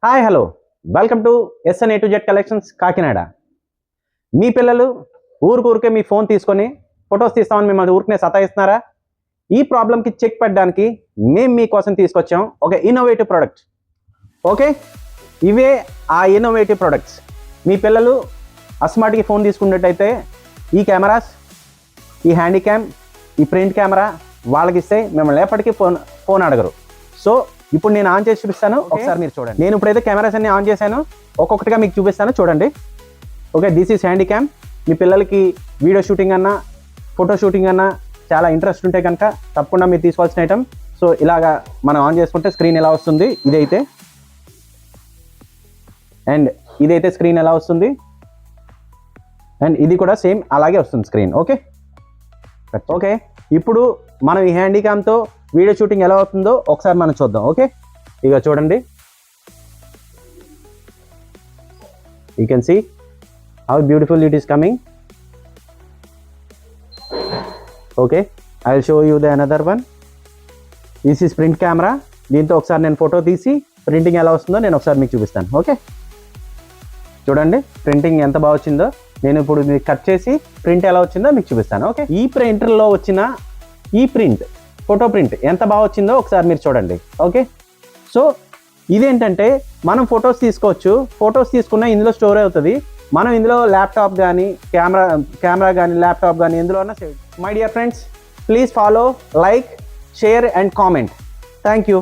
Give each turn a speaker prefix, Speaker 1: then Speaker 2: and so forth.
Speaker 1: Hi hello welcome to SN A to Z collections Kakinada. మీ పిల్లలు ఊరికే మీ ఫోన్ తీసుకొని ఫొటోస్ తీస్తామని మిమ్మల్ని ఊరికనే సతాయిస్తున్నారా? ఈ ప్రాబ్లంకి చెక్ పెట్టడానికి మేము మీకోసం తీసుకొచ్చాం ఒక ఇన్నోవేటివ్ ప్రోడక్ట్. ఓకే, ఇవే ఆ ఇన్నోవేటివ్ ప్రొడక్ట్స్. మీ పిల్లలు అస్మార్ట్కి ఫోన్ తీసుకున్నట్టయితే ఈ కెమెరాస్, ఈ హ్యాండీ క్యామ్, ఈ ప్రింట్ కెమెరా వాళ్ళకి ఇస్తే మిమ్మల్ని ఎప్పటికీ ఫోన్ అడగరు. సో ఇప్పుడు నేను ఆన్ చేసి చూపిస్తాను, ఒకసారి మీరు చూడండి. నేను ఇప్పుడైతే కెమెరాస్ అన్ని ఆన్ చేశాను, ఒక్కొక్కటిగా మీకు చూపిస్తాను చూడండి. Okay, this is handycam. మీ పిల్లలకి వీడియో షూటింగ్ అన్నా ఫోటో షూటింగ్ అన్నా చాలా ఇంట్రెస్ట్ ఉంటే కనుక తప్పకుండా మీరు తీసుకోవాల్సిన ఐటమ్. సో ఇలాగా మనం ఆన్ చేసుకుంటే స్క్రీన్ ఎలా వస్తుంది ఇదైతే, అండ్ ఇదైతే స్క్రీన్ ఎలా వస్తుంది, అండ్ ఇది కూడా సేమ్ అలాగే వస్తుంది స్క్రీన్. ఓకే ఓకే, ఇప్పుడు మనం ఈ హ్యాండీ క్యామ్తో వీడియో షూటింగ్ ఎలా అవుతుందో ఒకసారి మనం చూద్దాం. ఓకే, ఇక చూడండి, you can see how beautiful it is coming. Okay, I will show you the another one. This is print camera. దీంతో ఒకసారి నేను ఫోటో తీసి ప్రింటింగ్ ఎలా వస్తుందో నేను ఒకసారి మీకు చూపిస్తాను. ఓకే, చూడండి ప్రింటింగ్ ఎంత బాగా వచ్చిందో. నేను ఇప్పుడు మీకు కట్ చేసి ప్రింట్ ఎలా వచ్చిందో మీకు చూపిస్తాను. ఓకే, ఈ ప్రింటర్లో వచ్చిన ఈ ప్రింట్, ఫోటో ప్రింట్ ఎంత బాగా వచ్చిందో ఒకసారి మీరు చూడండి. ఓకే, సో ఇదేంటంటే మనం ఫొటోస్ తీసుకోవచ్చు, ఫొటోస్ తీసుకున్న ఇందులో స్టోర్ అవుతుంది. మనం ఇందులో ల్యాప్టాప్ కానీ కెమెరా కానీ ల్యాప్టాప్ కానీ ఎందులో అన్నా save. My dear friends, please follow, like, share and comment. Thank you.